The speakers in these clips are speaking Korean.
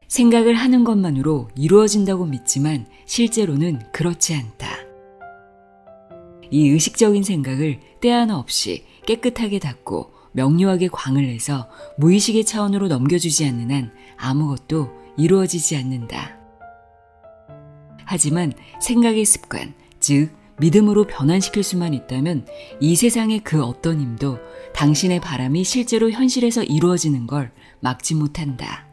생각을 하는 것만으로 이루어진다고 믿지만 실제로는 그렇지 않다. 이 의식적인 생각을 때 하나 없이 깨끗하게 닦고 명료하게 광을 내서 무의식의 차원으로 넘겨주지 않는 한 아무것도 이루어지지 않는다. 하지만 생각의 습관, 즉 믿음으로 변환시킬 수만 있다면 이 세상의 그 어떤 힘도 당신의 바람이 실제로 현실에서 이루어지는 걸 막지 못한다.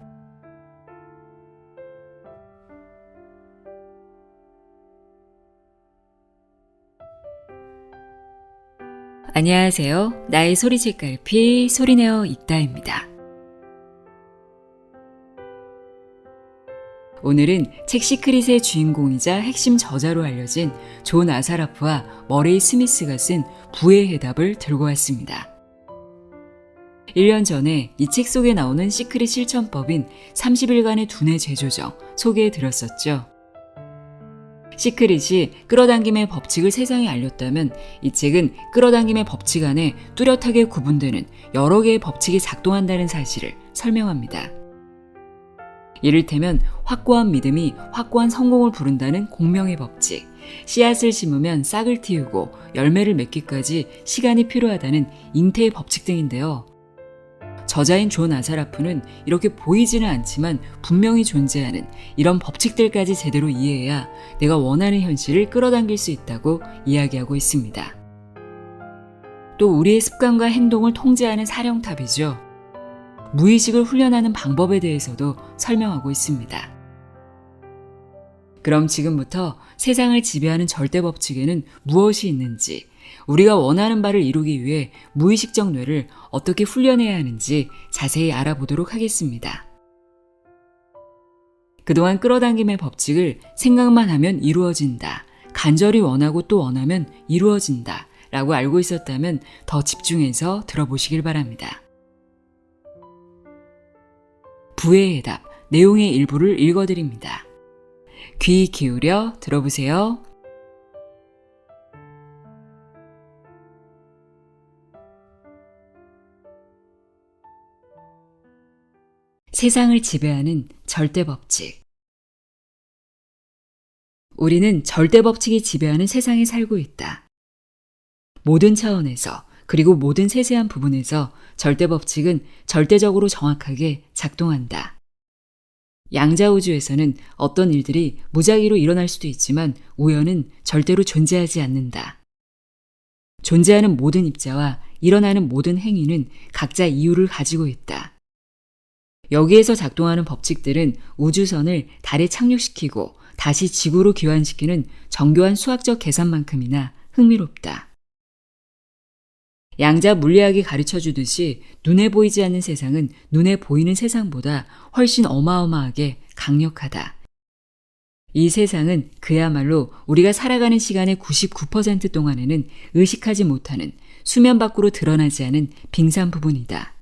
안녕하세요. 나의 소리책갈피 소리내어 읽다입니다. 오늘은 책 시크릿의 주인공이자 핵심 저자로 알려진 존 아사라프와 머레이 스미스가 쓴 부의 해답을 들고 왔습니다. 1년 전에 이 책 속에 나오는 시크릿 실천법인 30일간의 두뇌 재조정 소개해 드렸었죠. 시크릿이 끌어당김의 법칙을 세상에 알렸다면 이 책은 끌어당김의 법칙 안에 뚜렷하게 구분되는 여러 개의 법칙이 작동한다는 사실을 설명합니다. 이를테면 확고한 믿음이 확고한 성공을 부른다는 공명의 법칙, 씨앗을 심으면 싹을 틔우고 열매를 맺기까지 시간이 필요하다는 잉태의 법칙 등인데요. 저자인 존 아사라프는 이렇게 보이지는 않지만 분명히 존재하는 이런 법칙들까지 제대로 이해해야 내가 원하는 현실을 끌어당길 수 있다고 이야기하고 있습니다. 또 우리의 습관과 행동을 통제하는 사령탑이죠. 무의식을 훈련하는 방법에 대해서도 설명하고 있습니다. 그럼 지금부터 세상을 지배하는 절대 법칙에는 무엇이 있는지, 우리가 원하는 바를 이루기 위해 무의식적 뇌를 어떻게 훈련해야 하는지 자세히 알아보도록 하겠습니다. 그동안 끌어당김의 법칙을 생각만 하면 이루어진다, 간절히 원하고 또 원하면 이루어진다 라고 알고 있었다면 더 집중해서 들어보시길 바랍니다. 부의 해답, 내용의 일부를 읽어드립니다. 귀 기울여 들어보세요. 세상을 지배하는 절대 법칙. 우리는 절대 법칙이 지배하는 세상에 살고 있다. 모든 차원에서 그리고 모든 세세한 부분에서 절대 법칙은 절대적으로 정확하게 작동한다. 양자우주에서는 어떤 일들이 무작위로 일어날 수도 있지만 우연은 절대로 존재하지 않는다. 존재하는 모든 입자와 일어나는 모든 행위는 각자 이유를 가지고 있다. 여기에서 작동하는 법칙들은 우주선을 달에 착륙시키고 다시 지구로 귀환시키는 정교한 수학적 계산만큼이나 흥미롭다. 양자 물리학이 가르쳐주듯이 눈에 보이지 않는 세상은 눈에 보이는 세상보다 훨씬 어마어마하게 강력하다. 이 세상은 그야말로 우리가 살아가는 시간의 99% 동안에는 의식하지 못하는 수면 밖으로 드러나지 않은 빙산 부분이다.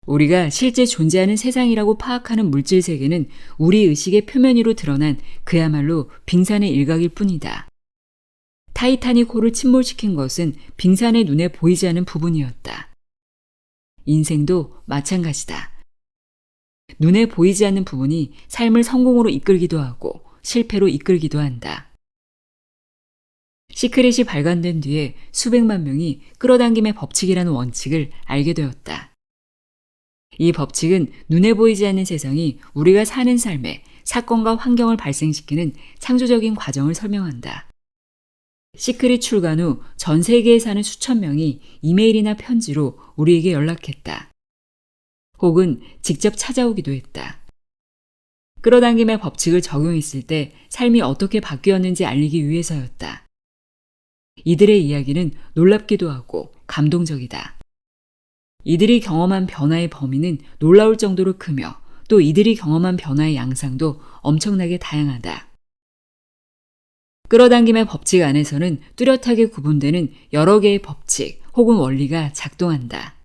우리가 실제 존재하는 세상이라고 파악하는 물질 세계는 우리 의식의 표면 위로 드러난 그야말로 빙산의 일각일 뿐이다. 타이타닉 호를 침몰시킨 것은 빙산의 눈에 보이지 않는 부분이었다. 인생도 마찬가지다. 눈에 보이지 않는 부분이 삶을 성공으로 이끌기도 하고 실패로 이끌기도 한다. 시크릿이 발간된 뒤에 수백만 명이 끌어당김의 법칙이라는 원칙을 알게 되었다. 이 법칙은 눈에 보이지 않는 세상이 우리가 사는 삶에 사건과 환경을 발생시키는 창조적인 과정을 설명한다. 시크릿 출간 후 전 세계에 사는 수천 명이 이메일이나 편지로 우리에게 연락했다. 혹은 직접 찾아오기도 했다. 끌어당김의 법칙을 적용했을 때 삶이 어떻게 바뀌었는지 알리기 위해서였다. 이들의 이야기는 놀랍기도 하고 감동적이다. 이들이 경험한 변화의 범위는 놀라울 정도로 크며 또 이들이 경험한 변화의 양상도 엄청나게 다양하다. 끌어당김의 법칙 안에서는 뚜렷하게 구분되는 여러 개의 법칙 혹은 원리가 작동한다.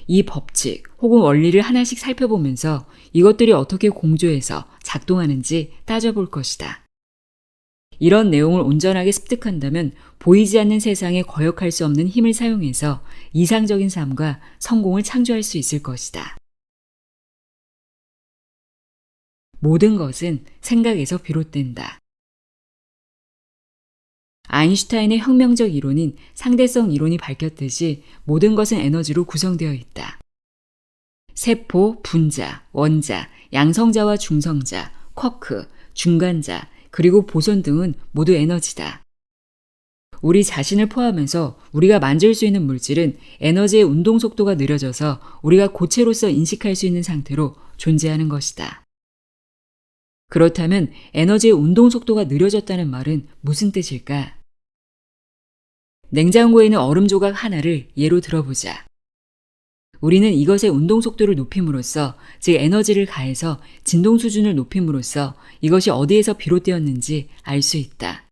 이 법칙 혹은 원리를 하나씩 살펴보면서 이것들이 어떻게 공조해서 작동하는지 따져볼 것이다. 이런 내용을 온전하게 습득한다면 보이지 않는 세상에 거역할 수 없는 힘을 사용해서 이상적인 삶과 성공을 창조할 수 있을 것이다. 모든 것은 생각에서 비롯된다. 아인슈타인의 혁명적 이론인 상대성 이론이 밝혔듯이 모든 것은 에너지로 구성되어 있다. 세포, 분자, 원자, 양성자와 중성자, 쿼크, 중간자, 그리고 보손 등은 모두 에너지다. 우리 자신을 포함해서 우리가 만질 수 있는 물질은 에너지의 운동 속도가 느려져서 우리가 고체로서 인식할 수 있는 상태로 존재하는 것이다. 그렇다면 에너지의 운동 속도가 느려졌다는 말은 무슨 뜻일까? 냉장고에 있는 얼음 조각 하나를 예로 들어보자. 우리는 이것의 운동 속도를 높임으로써, 즉 에너지를 가해서 진동 수준을 높임으로써 이것이 어디에서 비롯되었는지 알 수 있다.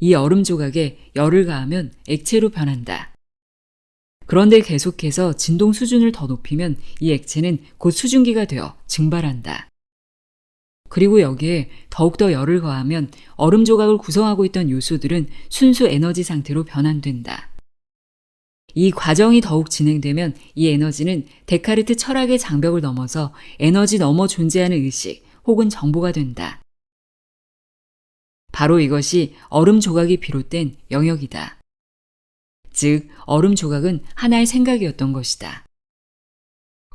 이 얼음 조각에 열을 가하면 액체로 변한다. 그런데 계속해서 진동 수준을 더 높이면 이 액체는 곧 수증기가 되어 증발한다. 그리고 여기에 더욱더 열을 가하면 얼음 조각을 구성하고 있던 요소들은 순수 에너지 상태로 변환된다. 이 과정이 더욱 진행되면 이 에너지는 데카르트 철학의 장벽을 넘어서 에너지 넘어 존재하는 의식 혹은 정보가 된다. 바로 이것이 얼음 조각이 비롯된 영역이다. 즉, 얼음 조각은 하나의 생각이었던 것이다.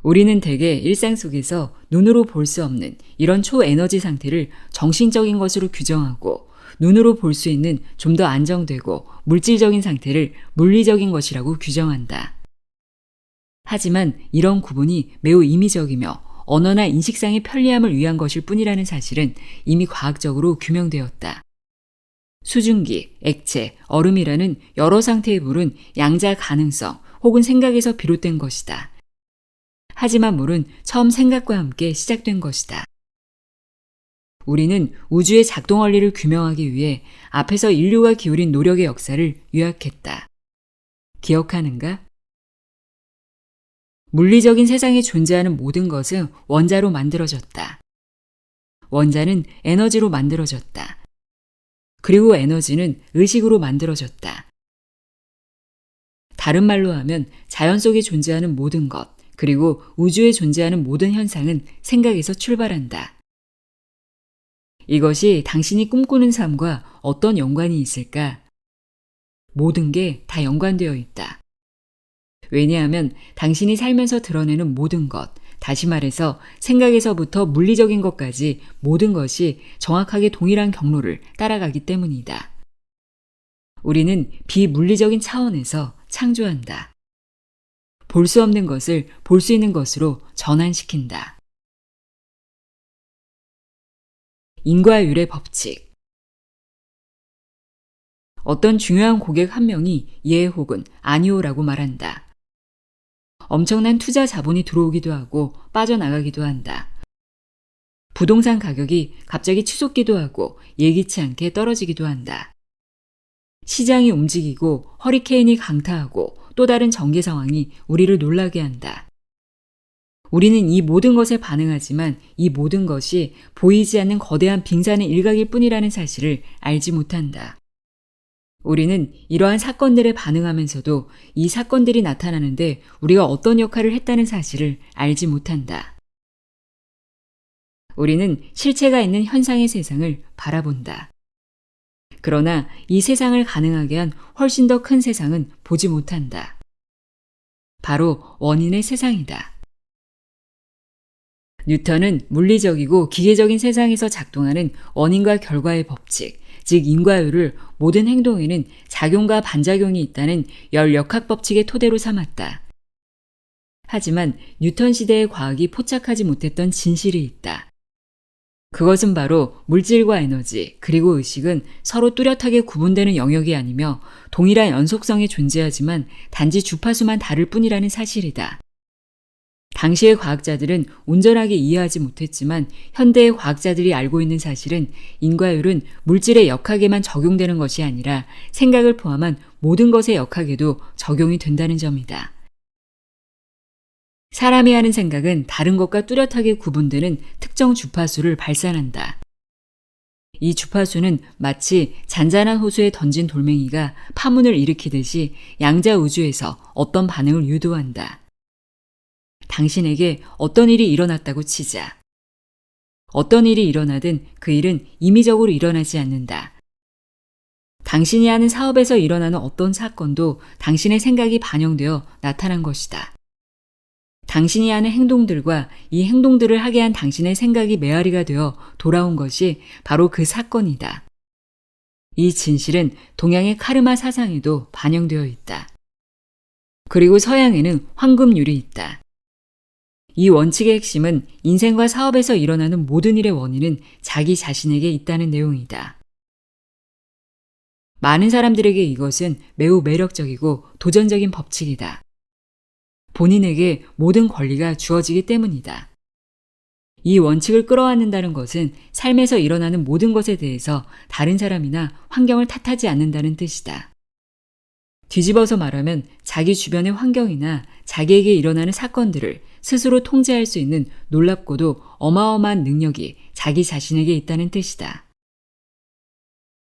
우리는 대개 일상 속에서 눈으로 볼 수 없는 이런 초에너지 상태를 정신적인 것으로 규정하고, 눈으로 볼 수 있는 좀 더 안정되고 물질적인 상태를 물리적인 것이라고 규정한다. 하지만 이런 구분이 매우 임의적이며 언어나 인식상의 편리함을 위한 것일 뿐이라는 사실은 이미 과학적으로 규명되었다. 수증기, 액체, 얼음이라는 여러 상태의 물은 양자 가능성 혹은 생각에서 비롯된 것이다. 하지만 물은 처음 생각과 함께 시작된 것이다. 우리는 우주의 작동 원리를 규명하기 위해 앞에서 인류가 기울인 노력의 역사를 요약했다. 기억하는가? 물리적인 세상에 존재하는 모든 것은 원자로 만들어졌다. 원자는 에너지로 만들어졌다. 그리고 에너지는 의식으로 만들어졌다. 다른 말로 하면 자연 속에 존재하는 모든 것, 그리고 우주에 존재하는 모든 현상은 생각에서 출발한다. 이것이 당신이 꿈꾸는 삶과 어떤 연관이 있을까? 모든 게 다 연관되어 있다. 왜냐하면 당신이 살면서 드러내는 모든 것, 다시 말해서 생각에서부터 물리적인 것까지 모든 것이 정확하게 동일한 경로를 따라가기 때문이다. 우리는 비물리적인 차원에서 창조한다. 볼 수 없는 것을 볼 수 있는 것으로 전환시킨다. 인과율의 법칙. 어떤 중요한 고객 한 명이 예 혹은 아니오라고 말한다. 엄청난 투자 자본이 들어오기도 하고 빠져나가기도 한다. 부동산 가격이 갑자기 치솟기도 하고 예기치 않게 떨어지기도 한다. 시장이 움직이고 허리케인이 강타하고 또 다른 전개 상황이 우리를 놀라게 한다. 우리는 이 모든 것에 반응하지만 이 모든 것이 보이지 않는 거대한 빙산의 일각일 뿐이라는 사실을 알지 못한다. 우리는 이러한 사건들에 반응하면서도 이 사건들이 나타나는데 우리가 어떤 역할을 했다는 사실을 알지 못한다. 우리는 실체가 있는 현상의 세상을 바라본다. 그러나 이 세상을 가능하게 한 훨씬 더 큰 세상은 보지 못한다. 바로 원인의 세상이다. 뉴턴은 물리적이고 기계적인 세상에서 작동하는 원인과 결과의 법칙, 즉 인과율을 모든 행동에는 작용과 반작용이 있다는 열역학 법칙의 토대로 삼았다. 하지만 뉴턴 시대의 과학이 포착하지 못했던 진실이 있다. 그것은 바로 물질과 에너지 그리고 의식은 서로 뚜렷하게 구분되는 영역이 아니며 동일한 연속성에 존재하지만 단지 주파수만 다를 뿐이라는 사실이다. 당시의 과학자들은 온전하게 이해하지 못했지만 현대의 과학자들이 알고 있는 사실은 인과율은 물질의 역학에만 적용되는 것이 아니라 생각을 포함한 모든 것의 역학에도 적용이 된다는 점이다. 사람이 하는 생각은 다른 것과 뚜렷하게 구분되는 특정 주파수를 발산한다. 이 주파수는 마치 잔잔한 호수에 던진 돌멩이가 파문을 일으키듯이 양자 우주에서 어떤 반응을 유도한다. 당신에게 어떤 일이 일어났다고 치자. 어떤 일이 일어나든 그 일은 임의적으로 일어나지 않는다. 당신이 하는 사업에서 일어나는 어떤 사건도 당신의 생각이 반영되어 나타난 것이다. 당신이 하는 행동들과 이 행동들을 하게 한 당신의 생각이 메아리가 되어 돌아온 것이 바로 그 사건이다. 이 진실은 동양의 카르마 사상에도 반영되어 있다. 그리고 서양에는 황금률이 있다. 이 원칙의 핵심은 인생과 사업에서 일어나는 모든 일의 원인은 자기 자신에게 있다는 내용이다. 많은 사람들에게 이것은 매우 매력적이고 도전적인 법칙이다. 본인에게 모든 권리가 주어지기 때문이다. 이 원칙을 끌어안는다는 것은 삶에서 일어나는 모든 것에 대해서 다른 사람이나 환경을 탓하지 않는다는 뜻이다. 뒤집어서 말하면 자기 주변의 환경이나 자기에게 일어나는 사건들을 스스로 통제할 수 있는 놀랍고도 어마어마한 능력이 자기 자신에게 있다는 뜻이다.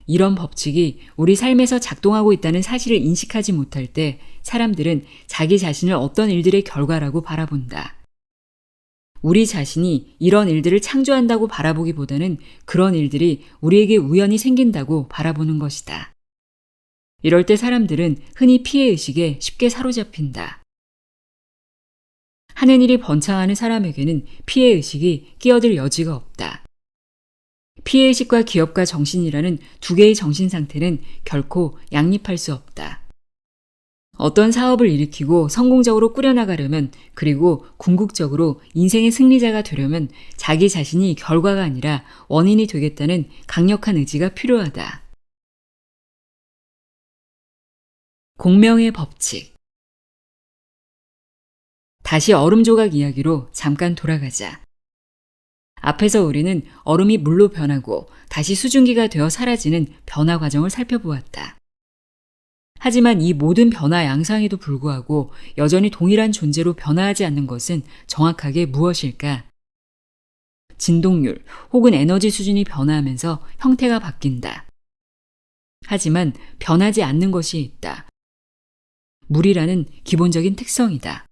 이런 법칙이 우리 삶에서 작동하고 있다는 사실을 인식하지 못할 때 사람들은 자기 자신을 어떤 일들의 결과라고 바라본다. 우리 자신이 이런 일들을 창조한다고 바라보기보다는 그런 일들이 우리에게 우연히 생긴다고 바라보는 것이다. 이럴 때 사람들은 흔히 피해의식에 쉽게 사로잡힌다. 하는 일이 번창하는 사람에게는 피해의식이 끼어들 여지가 없다. 피해의식과 기업가 정신이라는 두 개의 정신 상태는 결코 양립할 수 없다. 어떤 사업을 일으키고 성공적으로 꾸려나가려면 그리고 궁극적으로 인생의 승리자가 되려면 자기 자신이 결과가 아니라 원인이 되겠다는 강력한 의지가 필요하다. 공명의 법칙. 다시 얼음 조각 이야기로 잠깐 돌아가자. 앞에서 우리는 얼음이 물로 변하고 다시 수증기가 되어 사라지는 변화 과정을 살펴보았다. 하지만 이 모든 변화 양상에도 불구하고 여전히 동일한 존재로 변화하지 않는 것은 정확하게 무엇일까? 진동률 혹은 에너지 수준이 변화하면서 형태가 바뀐다. 하지만 변하지 않는 것이 있다. 물이라는 기본적인 특성이다.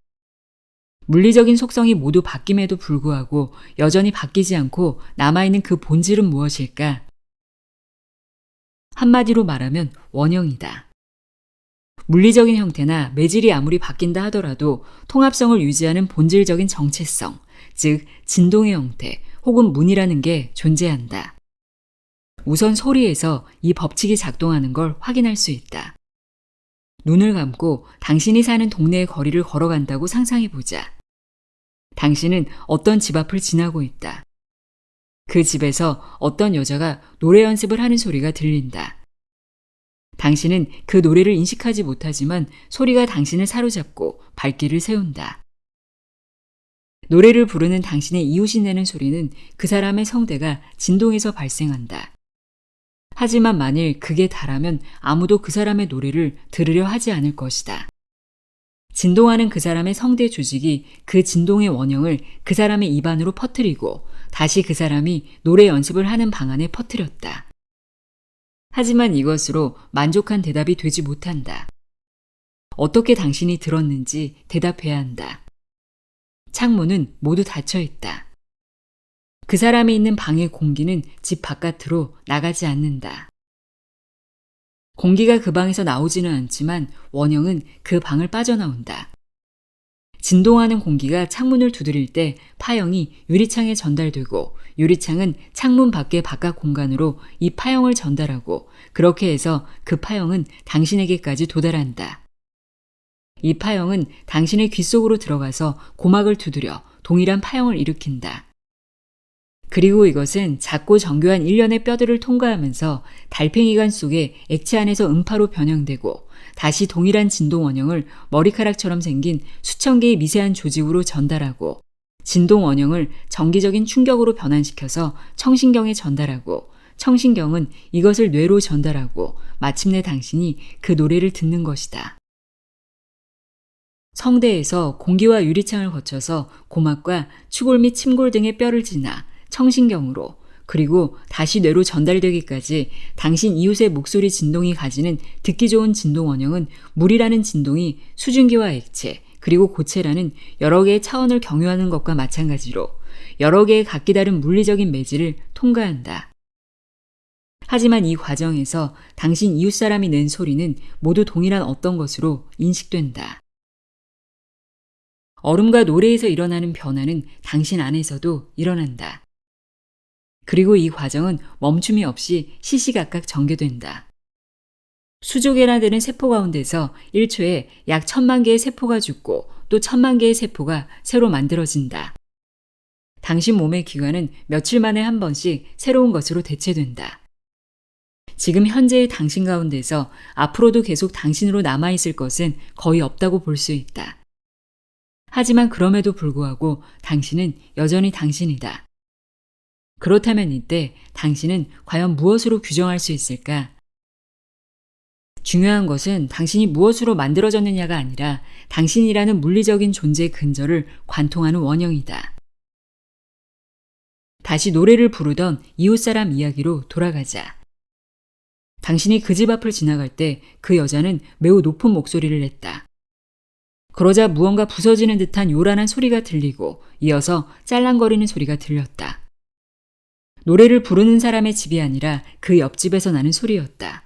물리적인 속성이 모두 바뀜에도 불구하고 여전히 바뀌지 않고 남아있는 그 본질은 무엇일까? 한마디로 말하면 원형이다. 물리적인 형태나 매질이 아무리 바뀐다 하더라도 통합성을 유지하는 본질적인 정체성, 즉 진동의 형태 혹은 문이라는 게 존재한다. 우선 소리에서 이 법칙이 작동하는 걸 확인할 수 있다. 눈을 감고 당신이 사는 동네의 거리를 걸어간다고 상상해보자. 당신은 어떤 집 앞을 지나고 있다. 그 집에서 어떤 여자가 노래 연습을 하는 소리가 들린다. 당신은 그 노래를 인식하지 못하지만 소리가 당신을 사로잡고 발길을 세운다. 노래를 부르는 당신의 이웃이 내는 소리는 그 사람의 성대가 진동해서 발생한다. 하지만 만일 그게 다라면 아무도 그 사람의 노래를 들으려 하지 않을 것이다. 진동하는 그 사람의 성대 조직이 그 진동의 원형을 그 사람의 입 안으로 퍼뜨리고 다시 그 사람이 노래 연습을 하는 방 안에 퍼뜨렸다. 하지만 이것으로 만족한 대답이 되지 못한다. 어떻게 당신이 들었는지 대답해야 한다. 창문은 모두 닫혀 있다. 그 사람이 있는 방의 공기는 집 바깥으로 나가지 않는다. 공기가 그 방에서 나오지는 않지만 원형은 그 방을 빠져나온다. 진동하는 공기가 창문을 두드릴 때 파형이 유리창에 전달되고 유리창은 창문 밖의 바깥 공간으로 이 파형을 전달하고 그렇게 해서 그 파형은 당신에게까지 도달한다. 이 파형은 당신의 귀 속으로 들어가서 고막을 두드려 동일한 파형을 일으킨다. 그리고 이것은 작고 정교한 일련의 뼈들을 통과하면서 달팽이관 속의 액체 안에서 음파로 변형되고 다시 동일한 진동 원형을 머리카락처럼 생긴 수천 개의 미세한 조직으로 전달하고 진동 원형을 정기적인 충격으로 변환시켜서 청신경에 전달하고 청신경은 이것을 뇌로 전달하고 마침내 당신이 그 노래를 듣는 것이다. 성대에서 공기와 유리창을 거쳐서 고막과 추골 및 침골 등의 뼈를 지나 청신경으로 그리고 다시 뇌로 전달되기까지 당신 이웃의 목소리 진동이 가지는 듣기 좋은 진동 원형은 물이라는 진동이 수증기와 액체 그리고 고체라는 여러 개의 차원을 경유하는 것과 마찬가지로 여러 개의 각기 다른 물리적인 매질을 통과한다. 하지만 이 과정에서 당신 이웃 사람이 낸 소리는 모두 동일한 어떤 것으로 인식된다. 얼음과 노래에서 일어나는 변화는 당신 안에서도 일어난다. 그리고 이 과정은 멈춤이 없이 시시각각 전개된다. 수조 개나 되는 세포 가운데서 1초에 약 1000만 개의 세포가 죽고 또 1000만 개의 세포가 새로 만들어진다. 당신 몸의 기관은 며칠 만에 한 번씩 새로운 것으로 대체된다. 지금 현재의 당신 가운데서 앞으로도 계속 당신으로 남아있을 것은 거의 없다고 볼 수 있다. 하지만 그럼에도 불구하고 당신은 여전히 당신이다. 그렇다면 이때 당신은 과연 무엇으로 규정할 수 있을까? 중요한 것은 당신이 무엇으로 만들어졌느냐가 아니라 당신이라는 물리적인 존재 근저를 관통하는 원형이다. 다시 노래를 부르던 이웃사람 이야기로 돌아가자. 당신이 그 집 앞을 지나갈 때 그 여자는 매우 높은 목소리를 냈다. 그러자 무언가 부서지는 듯한 요란한 소리가 들리고 이어서 짤랑거리는 소리가 들렸다. 노래를 부르는 사람의 집이 아니라 그 옆집에서 나는 소리였다.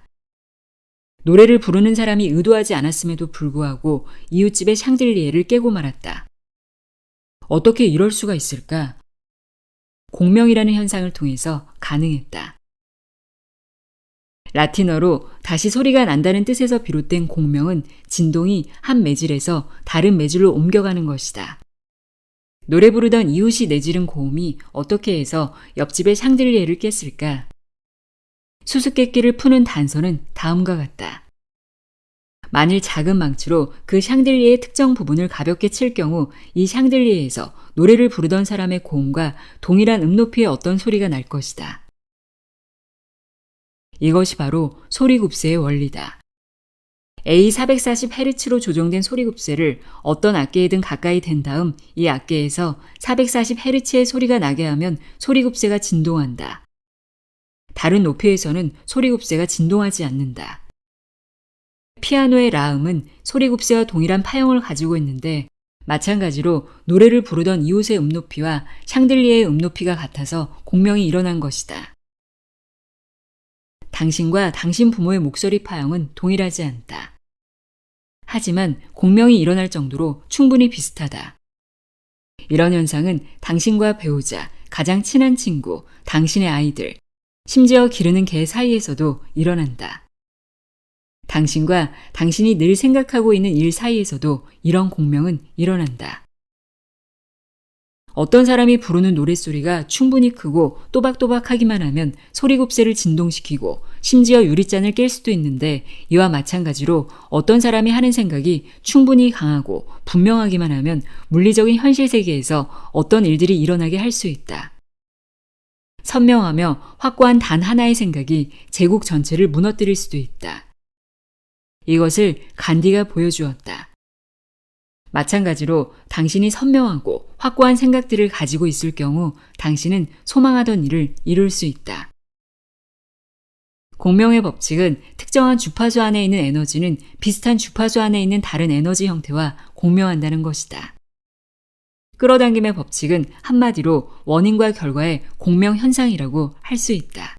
노래를 부르는 사람이 의도하지 않았음에도 불구하고 이웃집의 샹들리에를 깨고 말았다. 어떻게 이럴 수가 있을까? 공명이라는 현상을 통해서 가능했다. 라틴어로 다시 소리가 난다는 뜻에서 비롯된 공명은 진동이 한 매질에서 다른 매질로 옮겨가는 것이다. 노래 부르던 이웃이 내지른 고음이 어떻게 해서 옆집의 샹들리에를 깼을까? 수수께끼를 푸는 단서는 다음과 같다. 만일 작은 망치로 그 샹들리에의 특정 부분을 가볍게 칠 경우 이 샹들리에에서 노래를 부르던 사람의 고음과 동일한 음높이의 어떤 소리가 날 것이다. 이것이 바로 소리굽새의 원리다. A440Hz로 조정된 소리굽새를 어떤 악계에든 가까이 댄 다음 이 악계에서 440Hz의 소리가 나게 하면 소리굽새가 진동한다. 다른 높이에서는 소리굽새가 진동하지 않는다. 피아노의 라음은 소리굽새와 동일한 파형을 가지고 있는데 마찬가지로 노래를 부르던 이웃의 음높이와 샹들리에의 음높이가 같아서 공명이 일어난 것이다. 당신과 당신 부모의 목소리 파형은 동일하지 않다. 하지만 공명이 일어날 정도로 충분히 비슷하다. 이런 현상은 당신과 배우자, 가장 친한 친구, 당신의 아이들, 심지어 기르는 개 사이에서도 일어난다. 당신과 당신이 늘 생각하고 있는 일 사이에서도 이런 공명은 일어난다. 어떤 사람이 부르는 노랫소리가 충분히 크고 또박또박하기만 하면 소리곱새를 진동시키고 심지어 유리잔을 깰 수도 있는데 이와 마찬가지로 어떤 사람이 하는 생각이 충분히 강하고 분명하기만 하면 물리적인 현실 세계에서 어떤 일들이 일어나게 할 수 있다. 선명하며 확고한 단 하나의 생각이 제국 전체를 무너뜨릴 수도 있다. 이것을 간디가 보여주었다. 마찬가지로 당신이 선명하고 확고한 생각들을 가지고 있을 경우 당신은 소망하던 일을 이룰 수 있다. 공명의 법칙은 특정한 주파수 안에 있는 에너지는 비슷한 주파수 안에 있는 다른 에너지 형태와 공명한다는 것이다. 끌어당김의 법칙은 한마디로 원인과 결과의 공명 현상이라고 할 수 있다.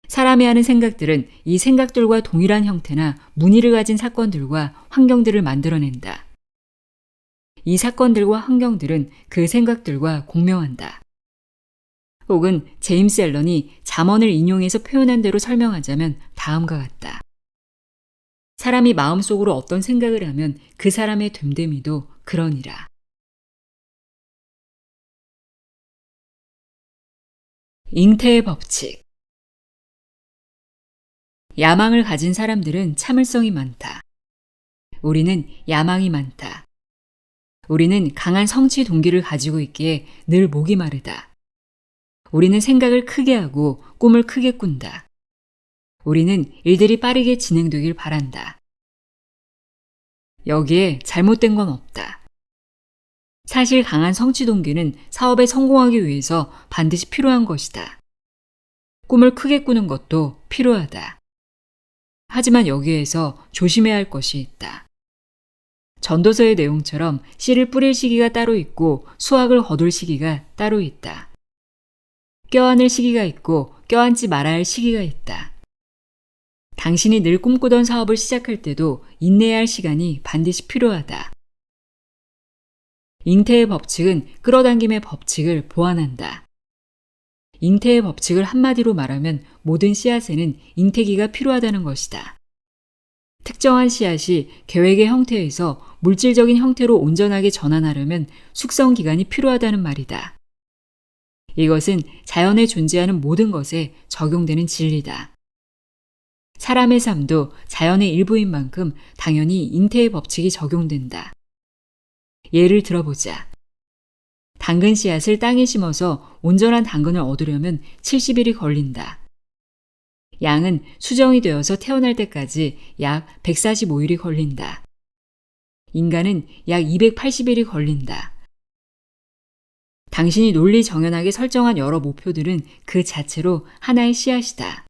사람이 하는 생각들은 이 생각들과 동일한 형태나 무늬를 가진 사건들과 환경들을 만들어낸다. 이 사건들과 환경들은 그 생각들과 공명한다. 혹은 제임스 앨런이 잠언을 인용해서 표현한 대로 설명하자면 다음과 같다. 사람이 마음속으로 어떤 생각을 하면 그 사람의 됨됨이도 그러니라. 잉태의 법칙. 야망을 가진 사람들은 참을성이 많다. 우리는 야망이 많다. 우리는 강한 성취 동기를 가지고 있기에 늘 목이 마르다. 우리는 생각을 크게 하고 꿈을 크게 꾼다. 우리는 일들이 빠르게 진행되길 바란다. 여기에 잘못된 건 없다. 사실 강한 성취 동기는 사업에 성공하기 위해서 반드시 필요한 것이다. 꿈을 크게 꾸는 것도 필요하다. 하지만 여기에서 조심해야 할 것이 있다. 전도서의 내용처럼 씨를 뿌릴 시기가 따로 있고 수확을 거둘 시기가 따로 있다. 껴안을 시기가 있고 껴안지 말아야 할 시기가 있다. 당신이 늘 꿈꾸던 사업을 시작할 때도 인내해야 할 시간이 반드시 필요하다. 잉태의 법칙은 끌어당김의 법칙을 보완한다. 잉태의 법칙을 한마디로 말하면 모든 씨앗에는 잉태기가 필요하다는 것이다. 특정한 씨앗이 계획의 형태에서 물질적인 형태로 온전하게 전환하려면 숙성 기간이 필요하다는 말이다. 이것은 자연에 존재하는 모든 것에 적용되는 진리다. 사람의 삶도 자연의 일부인 만큼 당연히 잉태의 법칙이 적용된다. 예를 들어보자. 당근 씨앗을 땅에 심어서 온전한 당근을 얻으려면 70일이 걸린다. 양은 수정이 되어서 태어날 때까지 약 145일이 걸린다. 인간은 약 280일이 걸린다. 당신이 논리정연하게 설정한 여러 목표들은 그 자체로 하나의 씨앗이다.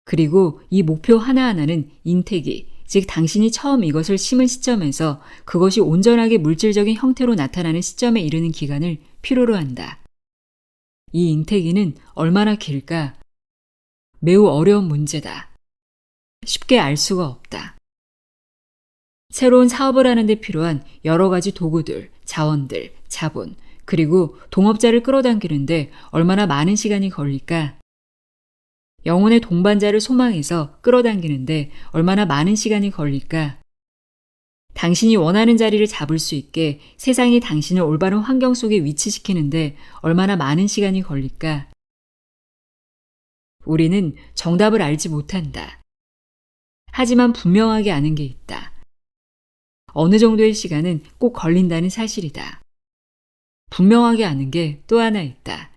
그리고 이 목표 하나하나는 잉태기, 즉 당신이 처음 이것을 심은 시점에서 그것이 온전하게 물질적인 형태로 나타나는 시점에 이르는 기간을 필요로 한다. 이 잉태기는 얼마나 길까? 매우 어려운 문제다. 쉽게 알 수가 없다. 새로운 사업을 하는 데 필요한 여러 가지 도구들, 자원들, 자본, 그리고 동업자를 끌어당기는데 얼마나 많은 시간이 걸릴까? 영혼의 동반자를 소망해서 끌어당기는데 얼마나 많은 시간이 걸릴까? 당신이 원하는 자리를 잡을 수 있게 세상이 당신을 올바른 환경 속에 위치시키는데 얼마나 많은 시간이 걸릴까? 우리는 정답을 알지 못한다. 하지만 분명하게 아는 게 있다. 어느 정도의 시간은 꼭 걸린다는 사실이다. 분명하게 아는 게 또 하나 있다.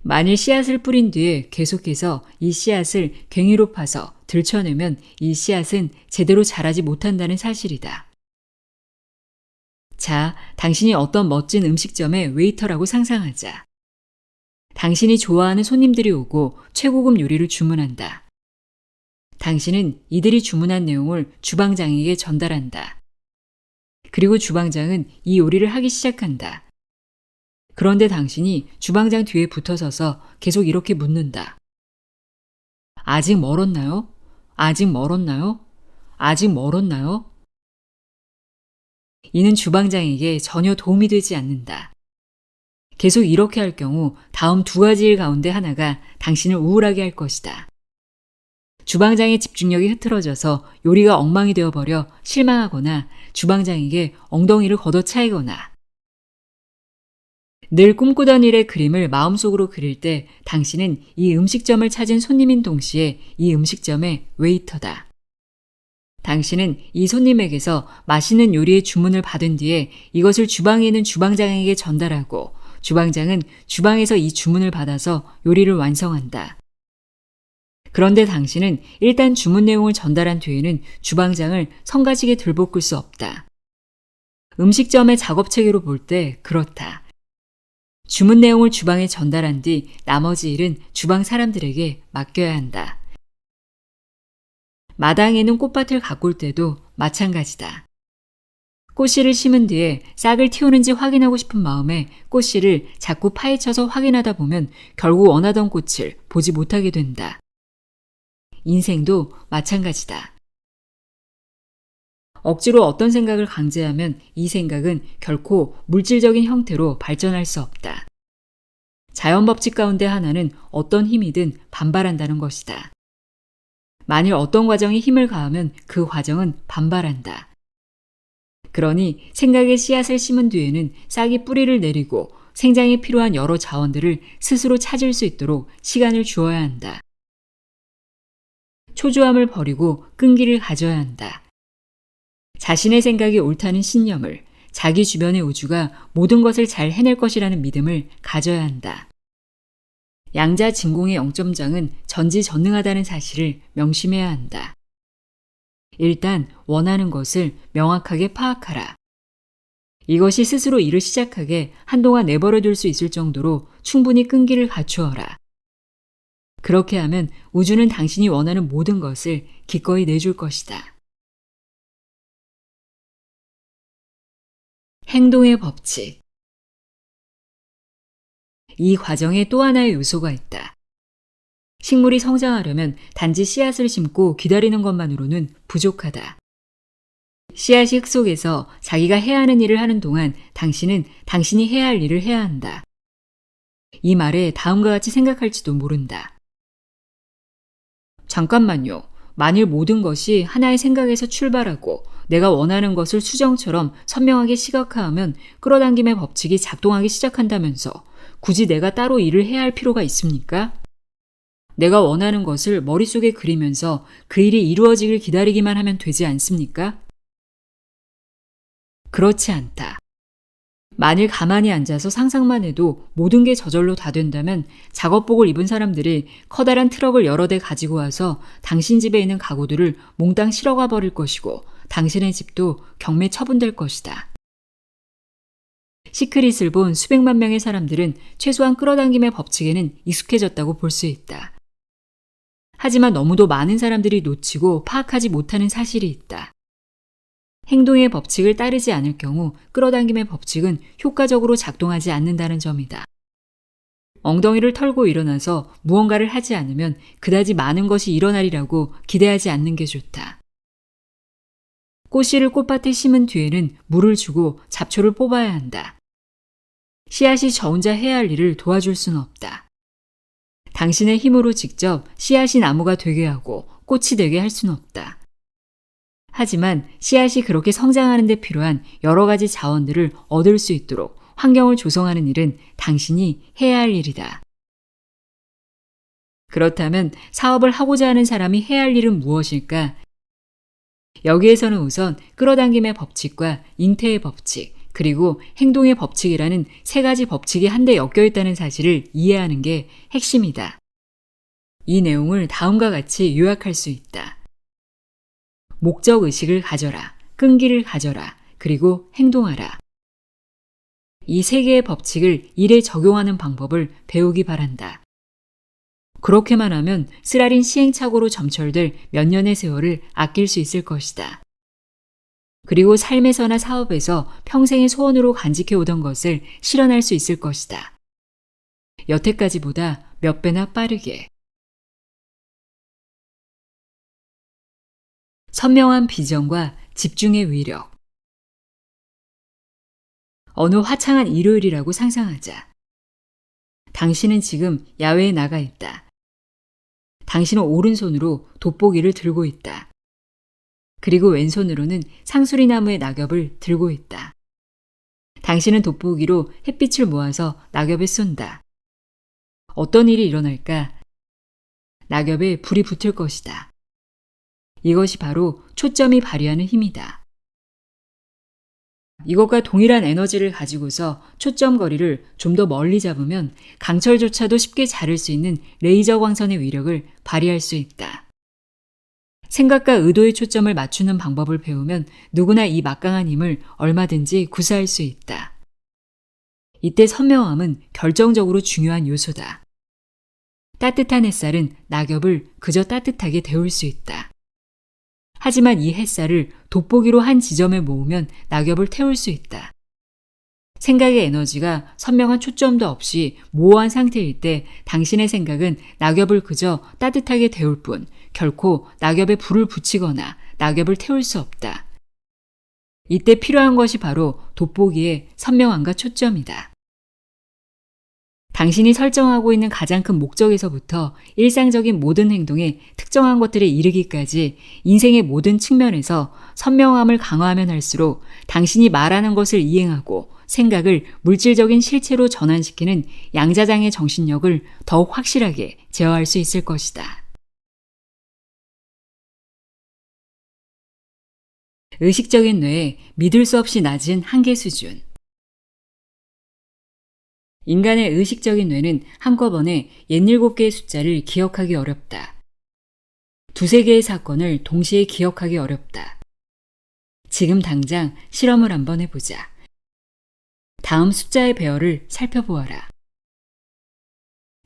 만일 씨앗을 뿌린 뒤에 계속해서 이 씨앗을 괭이로 파서 들춰내면 이 씨앗은 제대로 자라지 못한다는 사실이다. 자, 당신이 어떤 멋진 음식점의 웨이터라고 상상하자. 당신이 좋아하는 손님들이 오고 최고급 요리를 주문한다. 당신은 이들이 주문한 내용을 주방장에게 전달한다. 그리고 주방장은 이 요리를 하기 시작한다. 그런데 당신이 주방장 뒤에 붙어서서 계속 이렇게 묻는다. 아직 멀었나요? 아직 멀었나요? 아직 멀었나요? 이는 주방장에게 전혀 도움이 되지 않는다. 계속 이렇게 할 경우 다음 두 가지 일 가운데 하나가 당신을 우울하게 할 것이다. 주방장의 집중력이 흐트러져서 요리가 엉망이 되어버려 실망하거나 주방장에게 엉덩이를 걷어차이거나 늘 꿈꾸던 일의 그림을 마음속으로 그릴 때 당신은 이 음식점을 찾은 손님인 동시에 이 음식점의 웨이터다. 당신은 이 손님에게서 맛있는 요리의 주문을 받은 뒤에 이것을 주방에 있는 주방장에게 전달하고 주방장은 주방에서 이 주문을 받아서 요리를 완성한다. 그런데 당신은 일단 주문 내용을 전달한 뒤에는 주방장을 성가시게 들볶을 수 없다. 음식점의 작업 체계로 볼 때 그렇다. 주문 내용을 주방에 전달한 뒤 나머지 일은 주방 사람들에게 맡겨야 한다. 마당에는 꽃밭을 가꿀 때도 마찬가지다. 꽃씨를 심은 뒤에 싹을 틔우는지 확인하고 싶은 마음에 꽃씨를 자꾸 파헤쳐서 확인하다 보면 결국 원하던 꽃을 보지 못하게 된다. 인생도 마찬가지다. 억지로 어떤 생각을 강제하면 이 생각은 결코 물질적인 형태로 발전할 수 없다. 자연 법칙 가운데 하나는 어떤 힘이든 반발한다는 것이다. 만일 어떤 과정이 힘을 가하면 그 과정은 반발한다. 그러니 생각의 씨앗을 심은 뒤에는 싹이 뿌리를 내리고 생장에 필요한 여러 자원들을 스스로 찾을 수 있도록 시간을 주어야 한다. 초조함을 버리고 끈기를 가져야 한다. 자신의 생각이 옳다는 신념을, 자기 주변의 우주가 모든 것을 잘 해낼 것이라는 믿음을 가져야 한다. 양자진공의 영점장은 전지전능하다는 사실을 명심해야 한다. 일단 원하는 것을 명확하게 파악하라. 이것이 스스로 일을 시작하게 한동안 내버려둘 수 있을 정도로 충분히 끈기를 갖추어라. 그렇게 하면 우주는 당신이 원하는 모든 것을 기꺼이 내줄 것이다. 행동의 법칙. 이 과정에 또 하나의 요소가 있다. 식물이 성장하려면 단지 씨앗을 심고 기다리는 것만으로는 부족하다. 씨앗이 흙 속에서 자기가 해야 하는 일을 하는 동안 당신은 당신이 해야 할 일을 해야 한다. 이 말에 다음과 같이 생각할지도 모른다. 잠깐만요. 만일 모든 것이 하나의 생각에서 출발하고 내가 원하는 것을 수정처럼 선명하게 시각화하면 끌어당김의 법칙이 작동하기 시작한다면서 굳이 내가 따로 일을 해야 할 필요가 있습니까? 내가 원하는 것을 머릿속에 그리면서 그 일이 이루어지길 기다리기만 하면 되지 않습니까? 그렇지 않다. 만일 가만히 앉아서 상상만 해도 모든 게 저절로 다 된다면 작업복을 입은 사람들이 커다란 트럭을 여러 대 가지고 와서 당신 집에 있는 가구들을 몽땅 실어가 버릴 것이고 당신의 집도 경매 처분될 것이다. 시크릿을 본 수백만 명의 사람들은 최소한 끌어당김의 법칙에는 익숙해졌다고 볼 수 있다. 하지만 너무도 많은 사람들이 놓치고 파악하지 못하는 사실이 있다. 행동의 법칙을 따르지 않을 경우 끌어당김의 법칙은 효과적으로 작동하지 않는다는 점이다. 엉덩이를 털고 일어나서 무언가를 하지 않으면 그다지 많은 것이 일어나리라고 기대하지 않는 게 좋다. 꽃씨를 꽃밭에 심은 뒤에는 물을 주고 잡초를 뽑아야 한다. 씨앗이 저 혼자 해야 할 일을 도와줄 수는 없다. 당신의 힘으로 직접 씨앗이 나무가 되게 하고 꽃이 되게 할 수는 없다. 하지만 씨앗이 그렇게 성장하는 데 필요한 여러 가지 자원들을 얻을 수 있도록 환경을 조성하는 일은 당신이 해야 할 일이다. 그렇다면 사업을 하고자 하는 사람이 해야 할 일은 무엇일까? 여기에서는 우선 끌어당김의 법칙과 잉태의 법칙, 그리고 행동의 법칙이라는 세 가지 법칙이 한데 엮여 있다는 사실을 이해하는 게 핵심이다. 이 내용을 다음과 같이 요약할 수 있다. 목적의식을 가져라, 끈기를 가져라, 그리고 행동하라. 이 세 개의 법칙을 일에 적용하는 방법을 배우기 바란다. 그렇게만 하면 쓰라린 시행착오로 점철될 몇 년의 세월을 아낄 수 있을 것이다. 그리고 삶에서나 사업에서 평생의 소원으로 간직해오던 것을 실현할 수 있을 것이다. 여태까지보다 몇 배나 빠르게. 선명한 비전과 집중의 위력. 어느 화창한 일요일이라고 상상하자. 당신은 지금 야외에 나가 있다. 당신은 오른손으로 돋보기를 들고 있다. 그리고 왼손으로는 상수리나무의 낙엽을 들고 있다. 당신은 돋보기로 햇빛을 모아서 낙엽에 쏜다. 어떤 일이 일어날까? 낙엽에 불이 붙을 것이다. 이것이 바로 초점이 발휘하는 힘이다. 이것과 동일한 에너지를 가지고서 초점 거리를 좀 더 멀리 잡으면 강철조차도 쉽게 자를 수 있는 레이저 광선의 위력을 발휘할 수 있다. 생각과 의도의 초점을 맞추는 방법을 배우면 누구나 이 막강한 힘을 얼마든지 구사할 수 있다. 이때 선명함은 결정적으로 중요한 요소다. 따뜻한 햇살은 낙엽을 그저 따뜻하게 데울 수 있다. 하지만 이 햇살을 돋보기로 한 지점에 모으면 낙엽을 태울 수 있다. 생각의 에너지가 선명한 초점도 없이 모호한 상태일 때 당신의 생각은 낙엽을 그저 따뜻하게 데울 뿐 결코 낙엽에 불을 붙이거나 낙엽을 태울 수 없다. 이때 필요한 것이 바로 돋보기의 선명함과 초점이다. 당신이 설정하고 있는 가장 큰 목적에서부터 일상적인 모든 행동에 특정한 것들에 이르기까지 인생의 모든 측면에서 선명함을 강화하면 할수록 당신이 말하는 것을 이행하고 생각을 물질적인 실체로 전환시키는 양자장의 정신력을 더욱 확실하게 제어할 수 있을 것이다. 의식적인 뇌의 믿을 수 없이 낮은 한계 수준. 인간의 의식적인 뇌는 한꺼번에 67개의 숫자를 기억하기 어렵다. 두세 개의 사건을 동시에 기억하기 어렵다. 지금 당장 실험을 한번 해보자. 다음 숫자의 배열을 살펴보아라.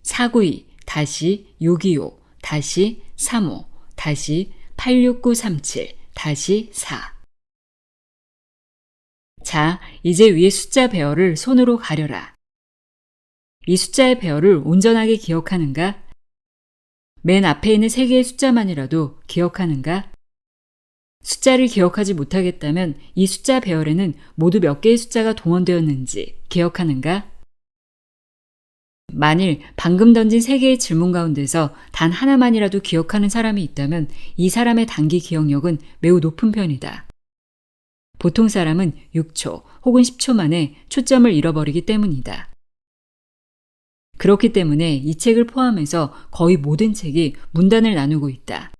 492, 다시 625, 다시 35, 다시 86937, 다시 4. 자, 이제 위에 숫자 배열을 손으로 가려라. 이 숫자의 배열을 온전하게 기억하는가? 맨 앞에 있는 3개의 숫자만이라도 기억하는가? 숫자를 기억하지 못하겠다면 이 숫자 배열에는 모두 몇 개의 숫자가 동원되었는지 기억하는가? 만일 방금 던진 3개의 질문 가운데서 단 하나만이라도 기억하는 사람이 있다면 이 사람의 단기 기억력은 매우 높은 편이다. 보통 사람은 6초 혹은 10초 만에 초점을 잃어버리기 때문이다. 그렇기 때문에 이 책을 포함해서 거의 모든 책이 문단을 나누고 있다.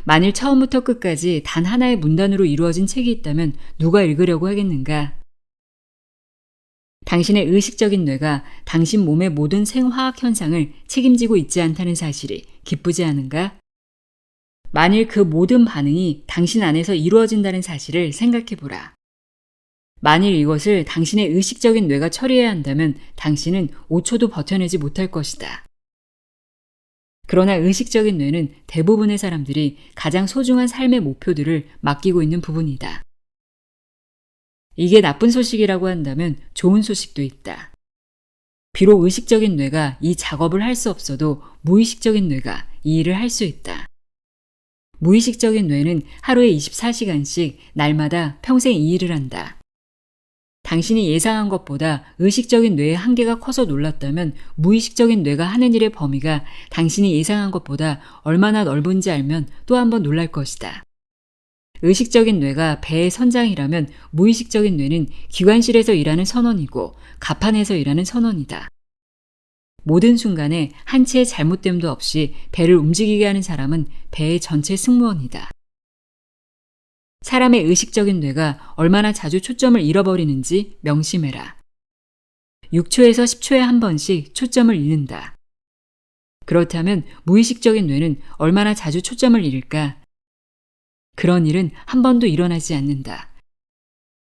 만일 처음부터 끝까지 단 하나의 문단으로 이루어진 책이 있다면 누가 읽으려고 하겠는가? 당신의 의식적인 뇌가 당신 몸의 모든 생화학 현상을 책임지고 있지 않다는 사실이 기쁘지 않은가? 만일 그 모든 반응이 당신 안에서 이루어진다는 사실을 생각해보라. 만일 이것을 당신의 의식적인 뇌가 처리해야 한다면 당신은 5초도 버텨내지 못할 것이다. 그러나 의식적인 뇌는 대부분의 사람들이 가장 소중한 삶의 목표들을 맡기고 있는 부분이다. 이게 나쁜 소식이라고 한다면 좋은 소식도 있다. 비록 의식적인 뇌가 이 작업을 할 수 없어도 무의식적인 뇌가 이 일을 할 수 있다. 무의식적인 뇌는 하루에 24시간씩 날마다 평생 이 일을 한다. 당신이 예상한 것보다 의식적인 뇌의 한계가 커서 놀랐다면 무의식적인 뇌가 하는 일의 범위가 당신이 예상한 것보다 얼마나 넓은지 알면 또 한 번 놀랄 것이다. 의식적인 뇌가 배의 선장이라면 무의식적인 뇌는 기관실에서 일하는 선원이고 갑판에서 일하는 선원이다. 모든 순간에 한 치의 잘못됨도 없이 배를 움직이게 하는 사람은 배의 전체 승무원이다. 사람의 의식적인 뇌가 얼마나 자주 초점을 잃어버리는지 명심해라. 6초에서 10초에 한 번씩 초점을 잃는다. 그렇다면 무의식적인 뇌는 얼마나 자주 초점을 잃을까? 그런 일은 한 번도 일어나지 않는다.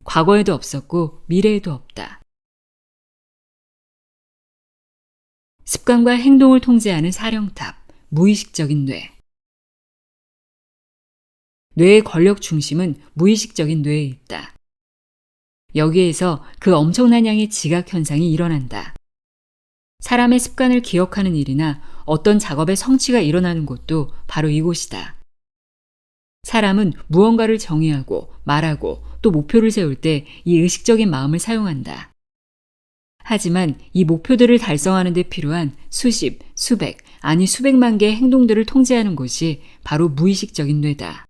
과거에도 없었고 미래에도 없다. 습관과 행동을 통제하는 사령탑, 무의식적인 뇌. 뇌의 권력 중심은 무의식적인 뇌에 있다. 여기에서 그 엄청난 양의 지각 현상이 일어난다. 사람의 습관을 기억하는 일이나 어떤 작업의 성취가 일어나는 곳도 바로 이곳이다. 사람은 무언가를 정의하고 말하고 또 목표를 세울 때 이 의식적인 마음을 사용한다. 하지만 이 목표들을 달성하는 데 필요한 수십, 수백, 아니 수백만 개의 행동들을 통제하는 곳이 바로 무의식적인 뇌다.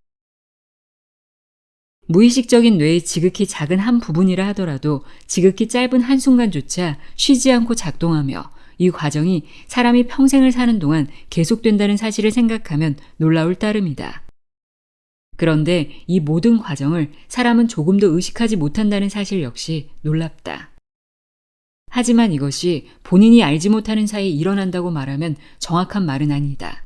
무의식적인 뇌의 지극히 작은 한 부분이라 하더라도 지극히 짧은 한순간조차 쉬지 않고 작동하며 이 과정이 사람이 평생을 사는 동안 계속된다는 사실을 생각하면 놀라울 따름이다. 그런데 이 모든 과정을 사람은 조금도 의식하지 못한다는 사실 역시 놀랍다. 하지만 이것이 본인이 알지 못하는 사이에 일어난다고 말하면 정확한 말은 아니다.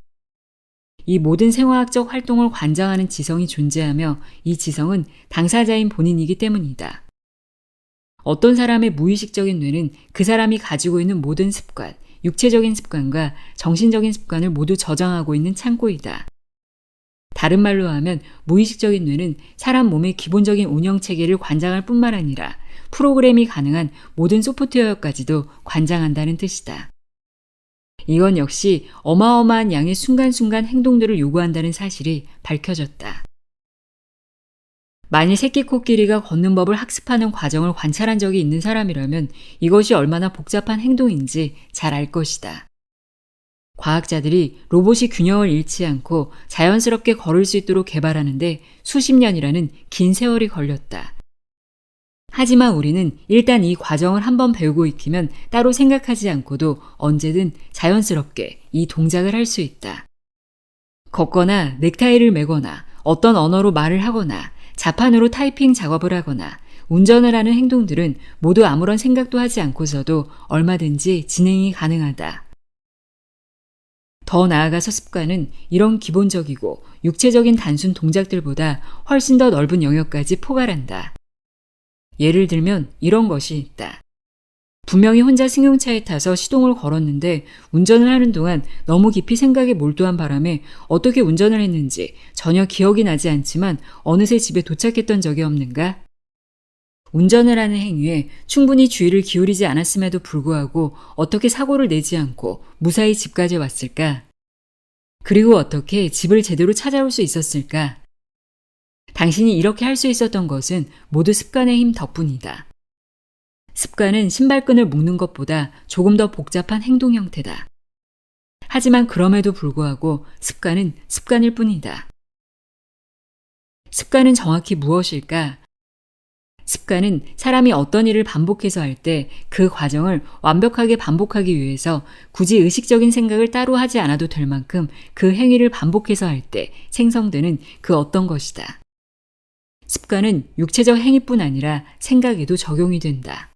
이 모든 생화학적 활동을 관장하는 지성이 존재하며 이 지성은 당사자인 본인이기 때문이다. 어떤 사람의 무의식적인 뇌는 그 사람이 가지고 있는 모든 습관, 육체적인 습관과 정신적인 습관을 모두 저장하고 있는 창고이다. 다른 말로 하면 무의식적인 뇌는 사람 몸의 기본적인 운영 체계를 관장할 뿐만 아니라 프로그램이 가능한 모든 소프트웨어까지도 관장한다는 뜻이다. 이건 역시 어마어마한 양의 순간순간 행동들을 요구한다는 사실이 밝혀졌다. 만일 새끼 코끼리가 걷는 법을 학습하는 과정을 관찰한 적이 있는 사람이라면 이것이 얼마나 복잡한 행동인지 잘 알 것이다. 과학자들이 로봇이 균형을 잃지 않고 자연스럽게 걸을 수 있도록 개발하는데 수십 년이라는 긴 세월이 걸렸다. 하지만 우리는 일단 이 과정을 한번 배우고 익히면 따로 생각하지 않고도 언제든 자연스럽게 이 동작을 할 수 있다. 걷거나 넥타이를 매거나 어떤 언어로 말을 하거나 자판으로 타이핑 작업을 하거나 운전을 하는 행동들은 모두 아무런 생각도 하지 않고서도 얼마든지 진행이 가능하다. 더 나아가서 습관은 이런 기본적이고 육체적인 단순 동작들보다 훨씬 더 넓은 영역까지 포괄한다. 예를 들면 이런 것이 있다. 분명히 혼자 승용차에 타서 시동을 걸었는데 운전을 하는 동안 너무 깊이 생각에 몰두한 바람에 어떻게 운전을 했는지 전혀 기억이 나지 않지만 어느새 집에 도착했던 적이 없는가? 운전을 하는 행위에 충분히 주의를 기울이지 않았음에도 불구하고 어떻게 사고를 내지 않고 무사히 집까지 왔을까? 그리고 어떻게 집을 제대로 찾아올 수 있었을까? 당신이 이렇게 할 수 있었던 것은 모두 습관의 힘 덕분이다. 습관은 신발끈을 묶는 것보다 조금 더 복잡한 행동 형태다. 하지만 그럼에도 불구하고 습관은 습관일 뿐이다. 습관은 정확히 무엇일까? 습관은 사람이 어떤 일을 반복해서 할 때 그 과정을 완벽하게 반복하기 위해서 굳이 의식적인 생각을 따로 하지 않아도 될 만큼 그 행위를 반복해서 할 때 생성되는 그 어떤 것이다. 습관은 육체적 행위뿐 아니라 생각에도 적용이 된다.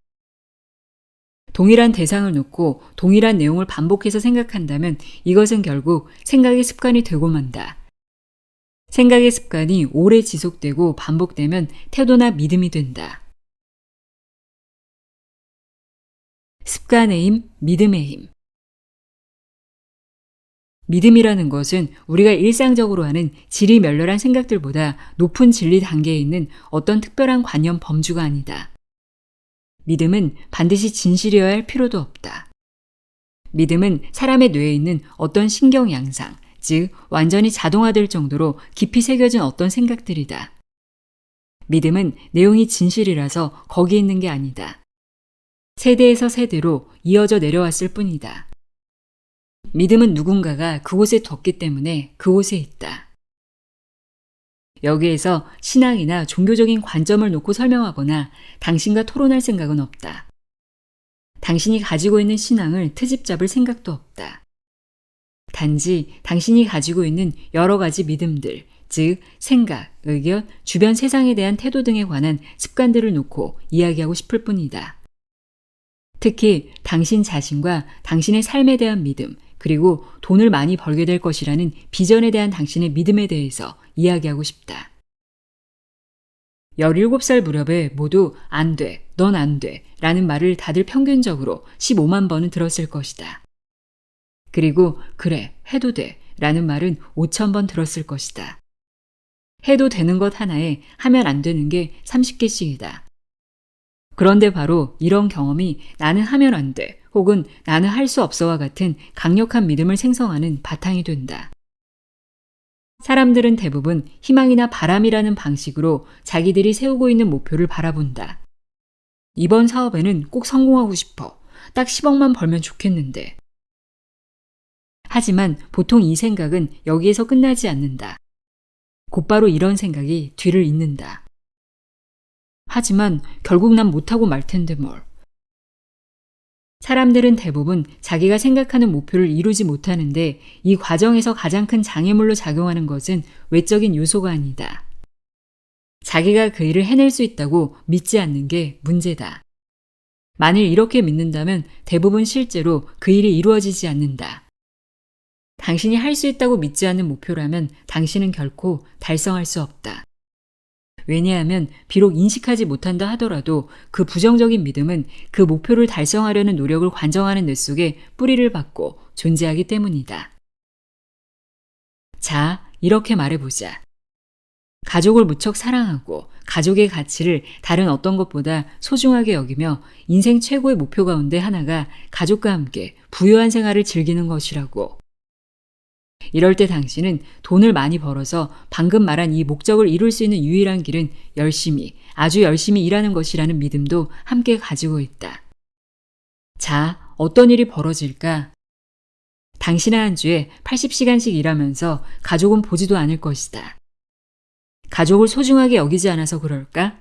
동일한 대상을 놓고 동일한 내용을 반복해서 생각한다면 이것은 결국 생각의 습관이 되고 만다. 생각의 습관이 오래 지속되고 반복되면 태도나 믿음이 된다. 습관의 힘, 믿음의 힘. 믿음이라는 것은 우리가 일상적으로 하는 질이 멸렬한 생각들보다 높은 진리 단계에 있는 어떤 특별한 관념 범주가 아니다. 믿음은 반드시 진실이어야 할 필요도 없다. 믿음은 사람의 뇌에 있는 어떤 신경 양상, 즉 완전히 자동화될 정도로 깊이 새겨진 어떤 생각들이다. 믿음은 내용이 진실이라서 거기 있는 게 아니다. 세대에서 세대로 이어져 내려왔을 뿐이다. 믿음은 누군가가 그곳에 뒀기 때문에 그곳에 있다. 여기에서 신앙이나 종교적인 관점을 놓고 설명하거나 당신과 토론할 생각은 없다. 당신이 가지고 있는 신앙을 트집 잡을 생각도 없다. 단지 당신이 가지고 있는 여러 가지 믿음들, 즉 생각, 의견, 주변 세상에 대한 태도 등에 관한 습관들을 놓고 이야기하고 싶을 뿐이다. 특히 당신 자신과 당신의 삶에 대한 믿음, 그리고 돈을 많이 벌게 될 것이라는 비전에 대한 당신의 믿음에 대해서 이야기하고 싶다. 17살 무렵에 모두 안 돼, 넌 안 돼 라는 말을 다들 평균적으로 15만 번은 들었을 것이다. 그리고 그래, 해도 돼 라는 말은 5천 번 들었을 것이다. 해도 되는 것 하나에 하면 안 되는 게 30개씩이다. 그런데 바로 이런 경험이 나는 하면 안 돼, 혹은 나는 할 수 없어와 같은 강력한 믿음을 생성하는 바탕이 된다. 사람들은 대부분 희망이나 바람이라는 방식으로 자기들이 세우고 있는 목표를 바라본다. 이번 사업에는 꼭 성공하고 싶어. 딱 10억만 벌면 좋겠는데. 하지만 보통 이 생각은 여기에서 끝나지 않는다. 곧바로 이런 생각이 뒤를 잇는다. 하지만 결국 난 못하고 말 텐데 뭘. 사람들은 대부분 자기가 생각하는 목표를 이루지 못하는데 이 과정에서 가장 큰 장애물로 작용하는 것은 외적인 요소가 아니다. 자기가 그 일을 해낼 수 있다고 믿지 않는 게 문제다. 만일 이렇게 믿는다면 대부분 실제로 그 일이 이루어지지 않는다. 당신이 할 수 있다고 믿지 않는 목표라면 당신은 결코 달성할 수 없다. 왜냐하면 비록 인식하지 못한다 하더라도 그 부정적인 믿음은 그 목표를 달성하려는 노력을 관정하는 뇌 속에 뿌리를 받고 존재하기 때문이다. 자, 이렇게 말해보자. 가족을 무척 사랑하고 가족의 가치를 다른 어떤 것보다 소중하게 여기며 인생 최고의 목표 가운데 하나가 가족과 함께 부유한 생활을 즐기는 것이라고. 이럴 때 당신은 돈을 많이 벌어서 방금 말한 이 목적을 이룰 수 있는 유일한 길은 열심히, 아주 열심히 일하는 것이라는 믿음도 함께 가지고 있다. 자, 어떤 일이 벌어질까? 당신은 한 주에 80시간씩 일하면서 가족은 보지도 않을 것이다. 가족을 소중하게 여기지 않아서 그럴까?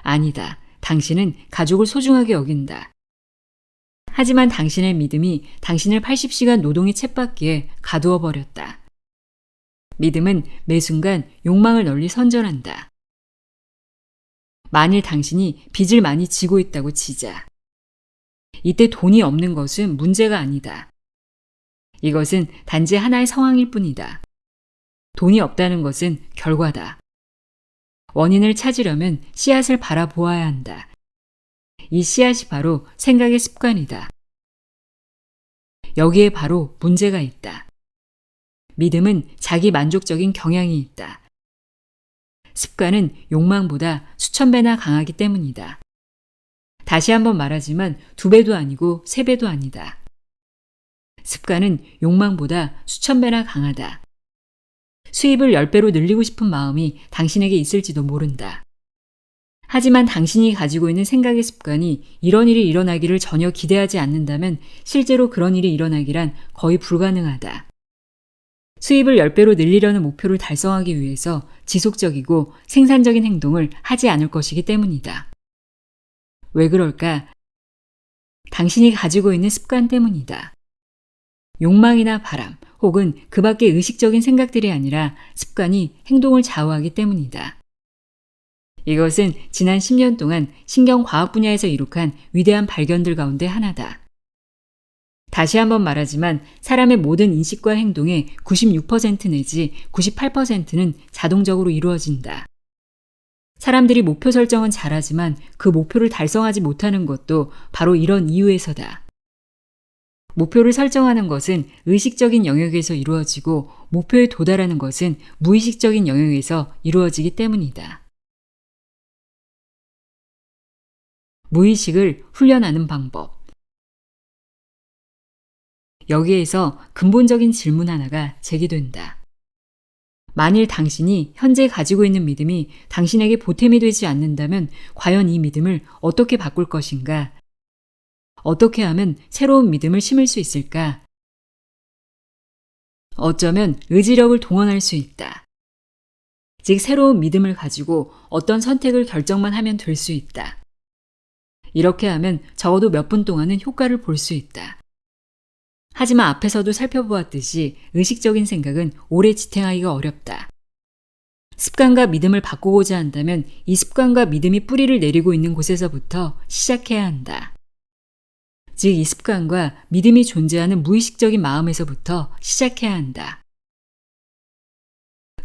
아니다. 당신은 가족을 소중하게 여긴다. 하지만 당신의 믿음이 당신을 80시간 노동의 쳇바퀴에 가두어 버렸다. 믿음은 매 순간 욕망을 널리 선전한다. 만일 당신이 빚을 많이 지고 있다고 치자. 이때 돈이 없는 것은 문제가 아니다. 이것은 단지 하나의 상황일 뿐이다. 돈이 없다는 것은 결과다. 원인을 찾으려면 씨앗을 바라보아야 한다. 이 씨앗이 바로 생각의 습관이다. 여기에 바로 문제가 있다. 믿음은 자기 만족적인 경향이 있다. 습관은 욕망보다 수천 배나 강하기 때문이다. 다시 한번 말하지만 2배도 아니고 3배도 아니다. 습관은 욕망보다 수천 배나 강하다. 수입을 10배로 늘리고 싶은 마음이 당신에게 있을지도 모른다. 하지만 당신이 가지고 있는 생각의 습관이 이런 일이 일어나기를 전혀 기대하지 않는다면 실제로 그런 일이 일어나기란 거의 불가능하다. 수입을 10배로 늘리려는 목표를 달성하기 위해서 지속적이고 생산적인 행동을 하지 않을 것이기 때문이다. 왜 그럴까? 당신이 가지고 있는 습관 때문이다. 욕망이나 바람 혹은 그 밖의 의식적인 생각들이 아니라 습관이 행동을 좌우하기 때문이다. 이것은 지난 10년 동안 신경과학 분야에서 이룩한 위대한 발견들 가운데 하나다. 다시 한번 말하지만 사람의 모든 인식과 행동의 96% 내지 98%는 자동적으로 이루어진다. 사람들이 목표 설정은 잘하지만 그 목표를 달성하지 못하는 것도 바로 이런 이유에서다. 목표를 설정하는 것은 의식적인 영역에서 이루어지고 목표에 도달하는 것은 무의식적인 영역에서 이루어지기 때문이다. 무의식을 훈련하는 방법. 여기에서 근본적인 질문 하나가 제기된다. 만일 당신이 현재 가지고 있는 믿음이 당신에게 보탬이 되지 않는다면 과연 이 믿음을 어떻게 바꿀 것인가? 어떻게 하면 새로운 믿음을 심을 수 있을까? 어쩌면 의지력을 동원할 수 있다. 즉 새로운 믿음을 가지고 어떤 선택을 결정만 하면 될 수 있다. 이렇게 하면 적어도 몇 분 동안은 효과를 볼 수 있다. 하지만 앞에서도 살펴보았듯이 의식적인 생각은 오래 지탱하기가 어렵다. 습관과 믿음을 바꾸고자 한다면 이 습관과 믿음이 뿌리를 내리고 있는 곳에서부터 시작해야 한다. 즉 이 습관과 믿음이 존재하는 무의식적인 마음에서부터 시작해야 한다.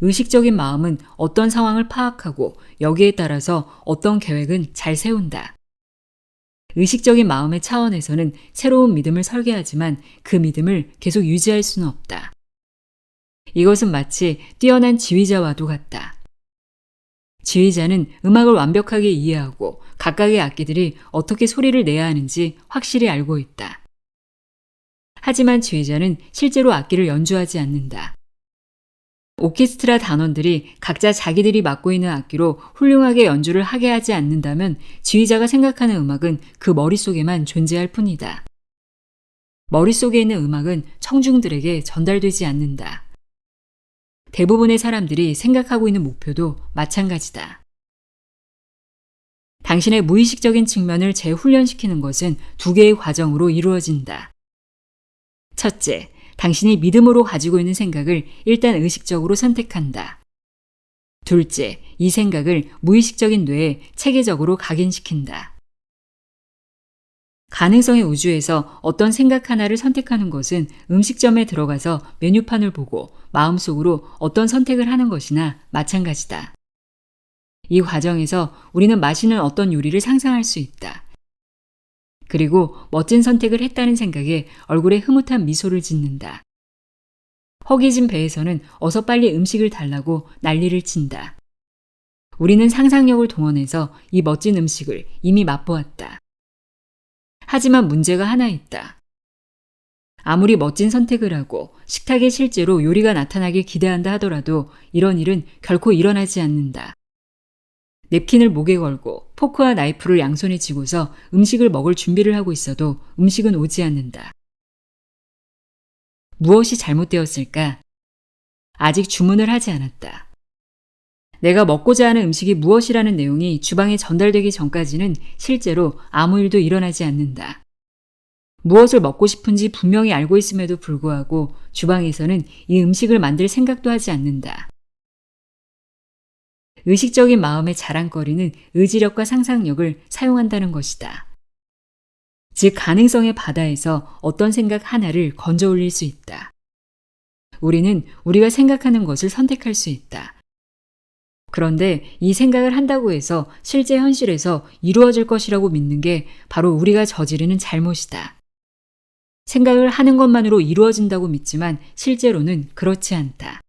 의식적인 마음은 어떤 상황을 파악하고 여기에 따라서 어떤 계획은 잘 세운다. 의식적인 마음의 차원에서는 새로운 믿음을 설계하지만 그 믿음을 계속 유지할 수는 없다. 이것은 마치 뛰어난 지휘자와도 같다. 지휘자는 음악을 완벽하게 이해하고 각각의 악기들이 어떻게 소리를 내야 하는지 확실히 알고 있다. 하지만 지휘자는 실제로 악기를 연주하지 않는다. 오케스트라 단원들이 각자 자기들이 맡고 있는 악기로 훌륭하게 연주를 하게 하지 않는다면 지휘자가 생각하는 음악은 그 머릿속에만 존재할 뿐이다. 머릿속에 있는 음악은 청중들에게 전달되지 않는다. 대부분의 사람들이 생각하고 있는 목표도 마찬가지다. 당신의 무의식적인 측면을 재훈련시키는 것은 2개의 과정으로 이루어진다. 첫째, 당신이 믿음으로 가지고 있는 생각을 일단 의식적으로 선택한다. 둘째, 이 생각을 무의식적인 뇌에 체계적으로 각인시킨다. 가능성의 우주에서 어떤 생각 하나를 선택하는 것은 음식점에 들어가서 메뉴판을 보고 마음속으로 어떤 선택을 하는 것이나 마찬가지다. 이 과정에서 우리는 맛있는 어떤 요리를 상상할 수 있다. 그리고 멋진 선택을 했다는 생각에 얼굴에 흐뭇한 미소를 짓는다. 허기진 배에서는 어서 빨리 음식을 달라고 난리를 친다. 우리는 상상력을 동원해서 이 멋진 음식을 이미 맛보았다. 하지만 문제가 하나 있다. 아무리 멋진 선택을 하고 식탁에 실제로 요리가 나타나길 기대한다 하더라도 이런 일은 결코 일어나지 않는다. 냅킨을 목에 걸고 포크와 나이프를 양손에 쥐고서 음식을 먹을 준비를 하고 있어도 음식은 오지 않는다. 무엇이 잘못되었을까? 아직 주문을 하지 않았다. 내가 먹고자 하는 음식이 무엇이라는 내용이 주방에 전달되기 전까지는 실제로 아무 일도 일어나지 않는다. 무엇을 먹고 싶은지 분명히 알고 있음에도 불구하고 주방에서는 이 음식을 만들 생각도 하지 않는다. 의식적인 마음의 자랑거리는 의지력과 상상력을 사용한다는 것이다. 즉 가능성의 바다에서 어떤 생각 하나를 건져 올릴 수 있다. 우리는 우리가 생각하는 것을 선택할 수 있다. 그런데 이 생각을 한다고 해서 실제 현실에서 이루어질 것이라고 믿는 게 바로 우리가 저지르는 잘못이다. 생각을 하는 것만으로 이루어진다고 믿지만 실제로는 그렇지 않다.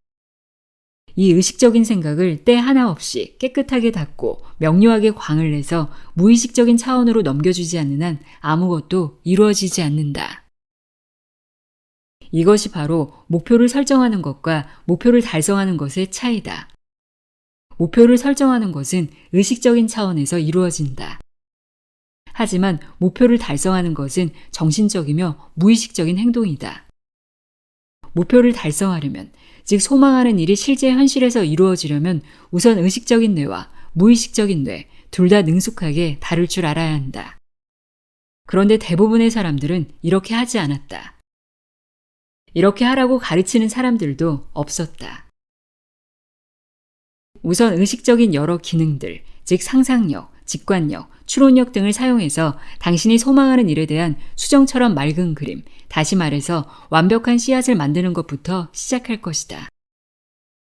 이 의식적인 생각을 때 하나 없이 깨끗하게 닦고 명료하게 광을 내서 무의식적인 차원으로 넘겨주지 않는 한 아무것도 이루어지지 않는다. 이것이 바로 목표를 설정하는 것과 목표를 달성하는 것의 차이다. 목표를 설정하는 것은 의식적인 차원에서 이루어진다. 하지만 목표를 달성하는 것은 정신적이며 무의식적인 행동이다. 목표를 달성하려면, 즉 소망하는 일이 실제 현실에서 이루어지려면 우선 의식적인 뇌와 무의식적인 뇌 둘 다 능숙하게 다룰 줄 알아야 한다. 그런데 대부분의 사람들은 이렇게 하지 않았다. 이렇게 하라고 가르치는 사람들도 없었다. 우선 의식적인 여러 기능들, 즉 상상력, 직관력, 추론력 등을 사용해서 당신이 소망하는 일에 대한 수정처럼 맑은 그림, 다시 말해서 완벽한 씨앗을 만드는 것부터 시작할 것이다.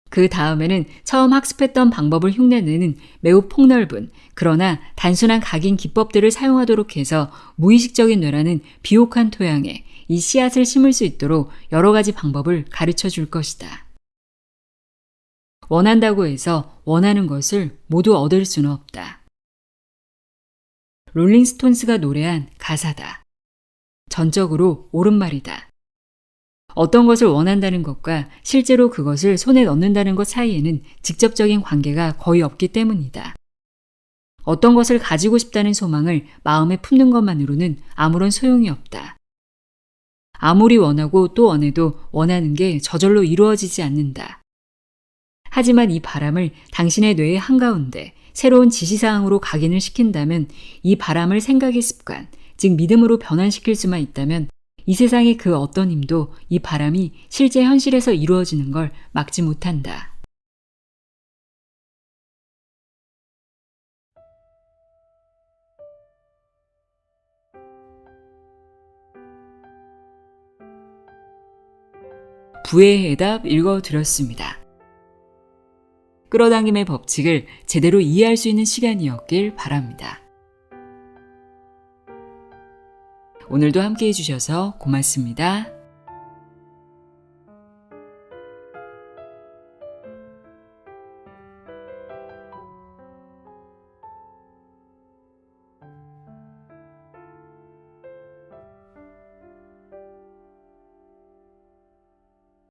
그 다음에는 처음 학습했던 방법을 흉내내는 매우 폭넓은, 그러나 단순한 각인 기법들을 사용하도록 해서 무의식적인 뇌라는 비옥한 토양에 이 씨앗을 심을 수 있도록 여러 가지 방법을 가르쳐 줄 것이다. 원한다고 해서 원하는 것을 모두 얻을 수는 없다. 롤링스톤스가 노래한 가사다. 전적으로 옳은 말이다. 어떤 것을 원한다는 것과 실제로 그것을 손에 넣는다는 것 사이에는 직접적인 관계가 거의 없기 때문이다. 어떤 것을 가지고 싶다는 소망을 마음에 품는 것만으로는 아무런 소용이 없다. 아무리 원하고 또 원해도 원하는 게 저절로 이루어지지 않는다. 하지만 이 바람을 당신의 뇌의 한가운데 새로운 지시사항으로 각인을 시킨다면, 이 바람을 생각의 습관, 즉 믿음으로 변환시킬 수만 있다면 이 세상의 그 어떤 힘도 이 바람이 실제 현실에서 이루어지는 걸 막지 못한다. 부의 해답 읽어드렸습니다. 끌어당김의 법칙을 제대로 이해할 수 있는 시간이었길 바랍니다. 오늘도 함께 해주셔서 고맙습니다.